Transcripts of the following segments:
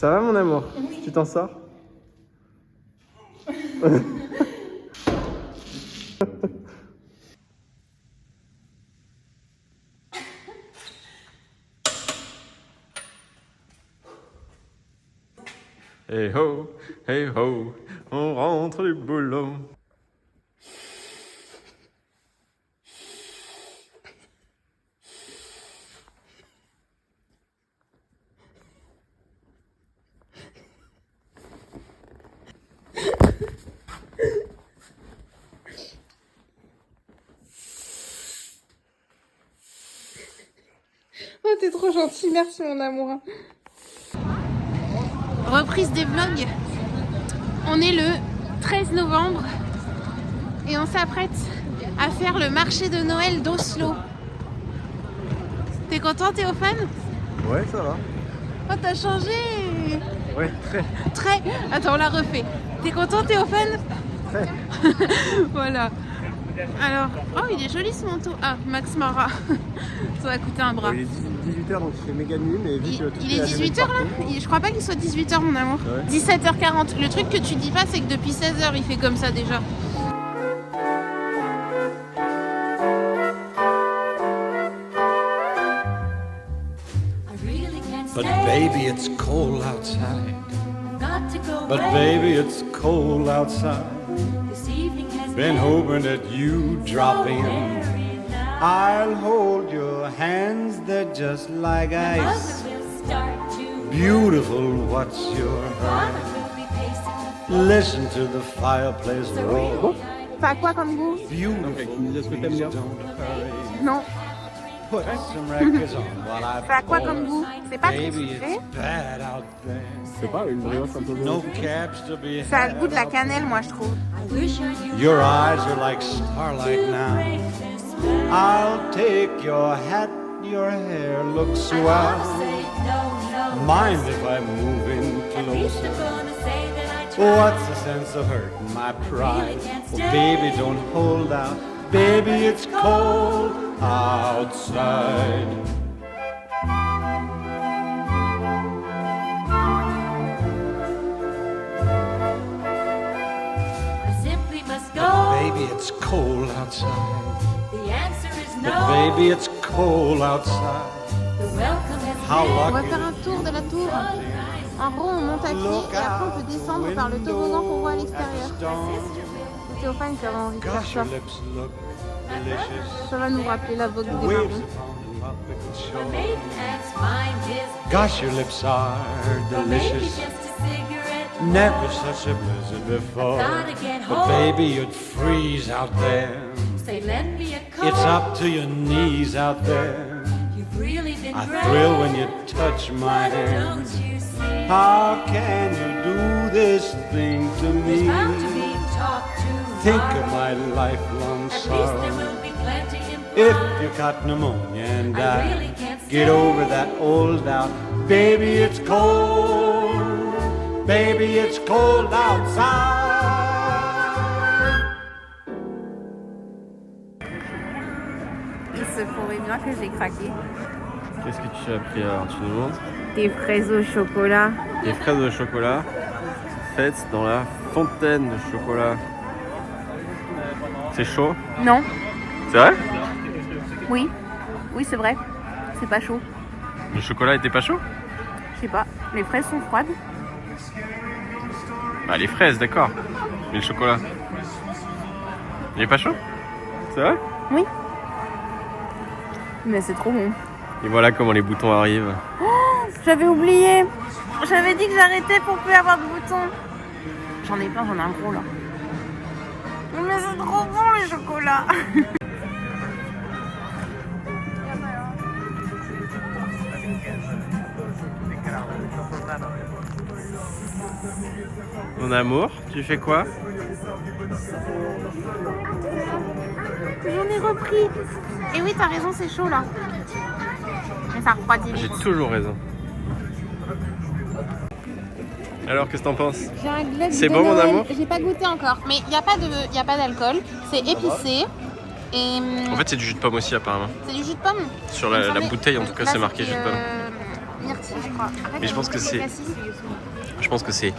Ça va mon amour? Tu t'en sors? Hey ho, on rentre du boulot. Oh, t'es trop gentil, merci mon amour. Reprise des vlogs. On est le 13 novembre et on s'apprête à faire le marché de Noël d'Oslo. T'es content Théophane? Ouais, ça va. Oh, t'as changé. Ouais, très. Très. Attends, on la refait. T'es content Théophane? Très. Voilà. Alors, oh il est joli ce manteau. Ah, Max Mara. Ça va coûter un bras. Il est 18h donc il fait méga nuit, mais vu que tout Il est 18h là? Je crois pas qu'il soit 18h mon amour. Ouais. 17h40. Le truc que tu dis pas c'est que depuis 16h il fait comme ça déjà. But baby it's cold outside. But baby it's cold outside. Been hoping that you drop in. I'll hold your hands, they're just like ice. Beautiful, what's your hurry? Listen to the fireplace roar. Ça a quoi comme goût? Beautiful, Non. put some records on while I Ça a quoi comme goût? C'est pas très Baby, sucré. it's bad out there. C'est pas une brioche un peu No cabs to be Ça a le had. goût de la cannelle moi je trouve. Your eyes are like starlight now. I'll take your hat, your hair looks swell. Mind if I move in closer? What's the sense of hurting my pride? Well, baby, don't hold out. Baby, it's cold outside. Baby, it's cold outside. But baby, it's cold outside. How On va lucky. faire un tour de la tour. En rond on monte à pied et après on peut descendre par le toboggan qu'on voit à l'extérieur. Théophane qui avait envie de faire Gosh, ça. your lips look delicious. Ça va nous rappeler la vogue des Waves marrons. upon the tropical shore. Gosh, your lips are delicious. Never such a blizzard before. But baby, you'd freeze out there. It's up to your knees out there. I thrill when you touch my hand. How can you do this thing to me? Think of my lifelong sorrow. If you got pneumonia and I get over that old doubt. Baby, it's cold. Baby, it's cold outside. Il se pourrait bien que j'ai craqué. Qu'est-ce que tu as pris alors? Tu nous montres? Des fraises au chocolat. Des fraises au chocolat faites dans la fontaine de chocolat. C'est chaud? Non. C'est vrai? Oui. Oui c'est vrai. C'est pas chaud. Le chocolat était pas chaud? Je sais pas. Les fraises sont froides. Bah les fraises d'accord. Mais le chocolat? Il est pas chaud? C'est vrai? Oui. Mais c'est trop bon. Et voilà comment les boutons arrivent. J'avais oublié. J'avais dit que j'arrêtais pour plus avoir de boutons. J'en ai plein, j'en ai un gros là. Mais c'est trop bon le chocolat. Mon amour, tu fais quoi? J'en ai repris. Et oui, t'as raison, c'est chaud là. Mais ça refroidit. J'ai toujours raison. Alors, qu'est-ce que t'en penses? J'ai un glaive C'est de bon, mon Noël. amour? J'ai pas goûté encore, mais il n'y a pas d'alcool. C'est épicé. Et En fait, c'est du jus de pomme aussi, apparemment. c'est du jus de pomme. Sur Il me la semblait- bouteille, en tout cas, Là, c'est marqué jus de pomme. myrtille, je crois. En fait, Mais je pense que c'est- cassis. Je pense que c'est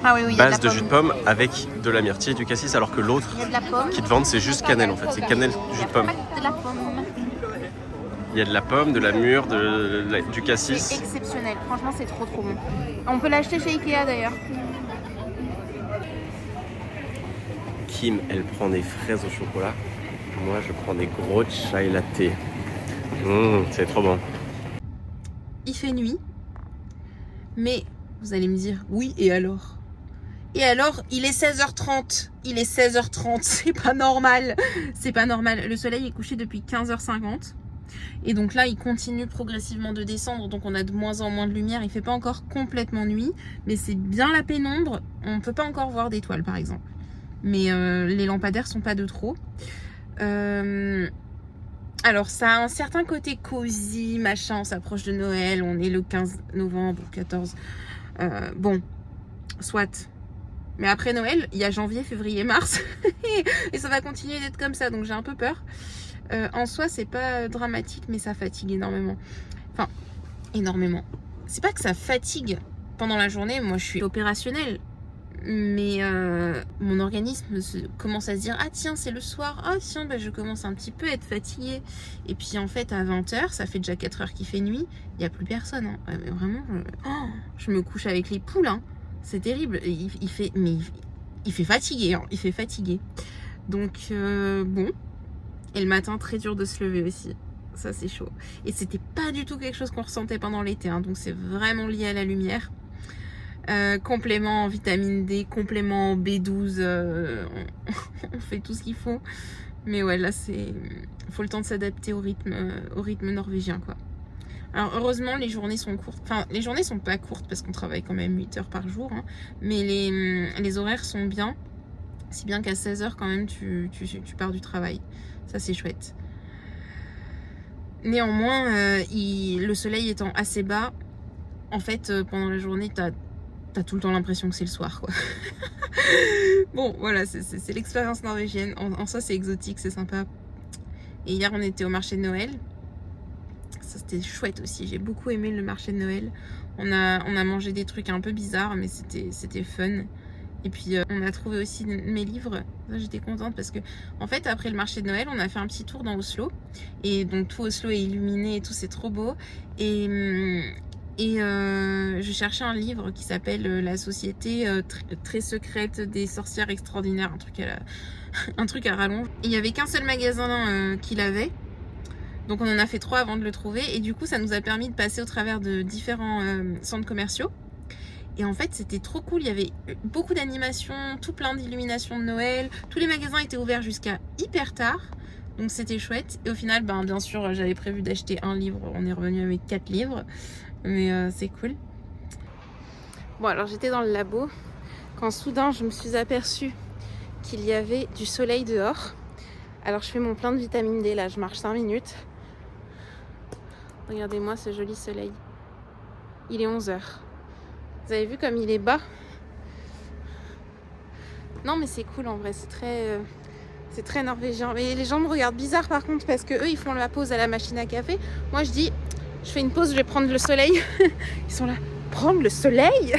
Ah oui, il y a base de de jus de pomme avec de la myrtille et du cassis, alors que l'autre Il y a de la pomme. qui te vendent, c'est juste cannelle en fait. C'est cannelle, jus de pomme. De la pomme. Il y a de la pomme, de la mûre, du C'est cassis. exceptionnel. Franchement, c'est trop bon. On peut l'acheter chez Ikea d'ailleurs. Kim, elle prend des fraises au chocolat. Moi, je prends des gros chai latte. C'est trop bon. Il fait nuit. Mais vous allez me dire, oui, et alors? Et alors, il est 16h30. Il est 16h30. C'est pas normal. C'est pas normal. Le soleil est couché depuis 15h50. Et donc là, il continue progressivement de descendre. Donc on a de moins en moins de lumière. Il fait pas encore complètement nuit. Mais c'est bien la pénombre. On peut pas encore voir d'étoiles, par exemple. Mais les lampadaires sont pas de trop. Alors ça a un certain côté cosy, machin, on s'approche de Noël, on est le 15 novembre, 14. Bon, soit. Mais après Noël, il y a janvier, février, mars. Et ça va continuer d'être comme ça, donc j'ai un peu peur. En soi, c'est pas dramatique, mais ça fatigue énormément. Enfin, énormément. C'est pas que ça fatigue pendant la journée, moi je suis opérationnelle. Mais mon organisme commence à se dire, ah tiens, c'est le soir, ah tiens, bah, je commence un petit peu à être fatiguée. Et puis en fait, à 20h, ça fait déjà 4 heures qu'il fait nuit, il n'y a plus personne. Hein. Mais vraiment, je me couche avec les poules, hein. C'est terrible. Il fait fatiguer, hein. Il fait fatiguer. Donc bon, et le matin, très dur de se lever aussi. Ça, c'est chaud. Et c'était pas du tout quelque chose qu'on ressentait pendant l'été, hein. Donc c'est vraiment lié à la lumière. Complément en vitamine D, complément en B12, on fait tout ce qu'il faut. Mais ouais, là, faut le temps de s'adapter au rythme norvégien, quoi. Alors, heureusement, les journées sont courtes. Enfin, les journées sont pas courtes parce qu'on travaille quand même 8 heures par jour. Hein. Mais les horaires sont bien. Si bien qu'à 16h, quand même, tu pars du travail. Ça, c'est chouette. Néanmoins, le soleil étant assez bas, en fait, pendant la journée, t'as tout le temps l'impression que c'est le soir, quoi. Bon, voilà, c'est l'expérience norvégienne. En soi, c'est exotique, c'est sympa. Et hier, on était au marché de Noël. Ça, c'était chouette aussi. J'ai beaucoup aimé le marché de Noël. On a mangé des trucs un peu bizarres, mais c'était fun. Et puis, on a trouvé aussi mes livres. Ça, j'étais contente parce que, en fait, après le marché de Noël, on a fait un petit tour dans Oslo. Et donc, tout Oslo est illuminé et tout, c'est trop beau. Et je cherchais un livre qui s'appelle La société très secrète des sorcières extraordinaires, un truc à rallonge. Et il n'y avait qu'un seul magasin qui l'avait. Donc on en a fait 3 avant de le trouver. Et du coup, ça nous a permis de passer au travers de différents centres commerciaux. Et en fait, c'était trop cool. Il y avait beaucoup d'animations, tout plein d'illuminations de Noël. Tous les magasins étaient ouverts jusqu'à hyper tard. Donc c'était chouette. Et au final, bien sûr, j'avais prévu d'acheter un livre. On est revenu avec 4 livres. Mais c'est cool. Bon, alors j'étais dans le labo quand soudain je me suis aperçue qu'il y avait du soleil dehors. Alors je fais mon plein de vitamine D là, je marche 5 minutes. Regardez-moi ce joli soleil. Il est 11h. Vous avez vu comme il est bas? Non mais c'est cool en vrai, c'est très norvégien. Mais les gens me regardent bizarre par contre parce que eux ils font la pause à la machine à café. Moi je dis, je fais une pause, je vais prendre le soleil. Ils sont là, prendre le soleil?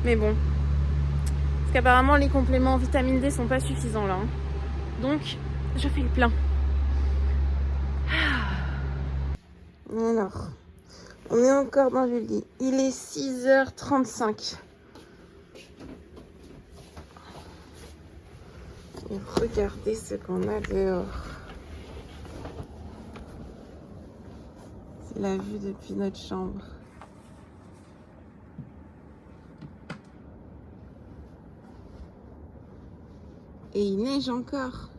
Mais bon. Parce qu'apparemment, les compléments en vitamine D sont pas suffisants là. Hein. Donc, je fais le plein. Alors, on est encore dans le lit. Il est 6h35. Et regardez ce qu'on a dehors. C'est la vue depuis notre chambre. Et il neige encore.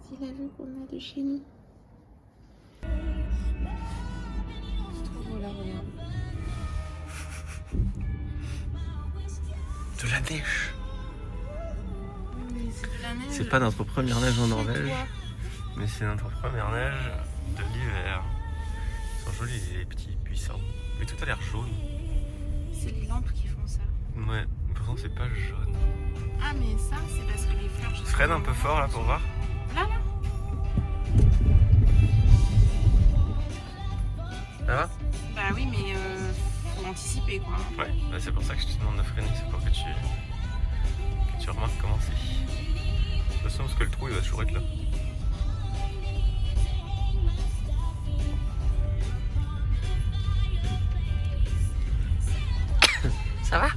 C'est la vue qu'on a de chez nous. C'est trop beau là, regarde. De la neige. Oui, c'est de la neige. C'est pas notre première neige en Norvège, mais c'est notre première neige de l'hiver. Ils sont jolis les petits buissons. Mais tout a l'air jaune. c'est les lampes qui font ça. Ouais, pourtant c'est pas jaune. Ah, mais ça, c'est parce que les fleurs... Je freine un peu fort là pour voir. Là. Ça va? Bah oui, mais faut anticiper quoi. Ouais, bah c'est pour ça que je te demande de freiner, c'est pour que tu remarques comment c'est. De toute façon, parce que le trou il va toujours être là. Ça va?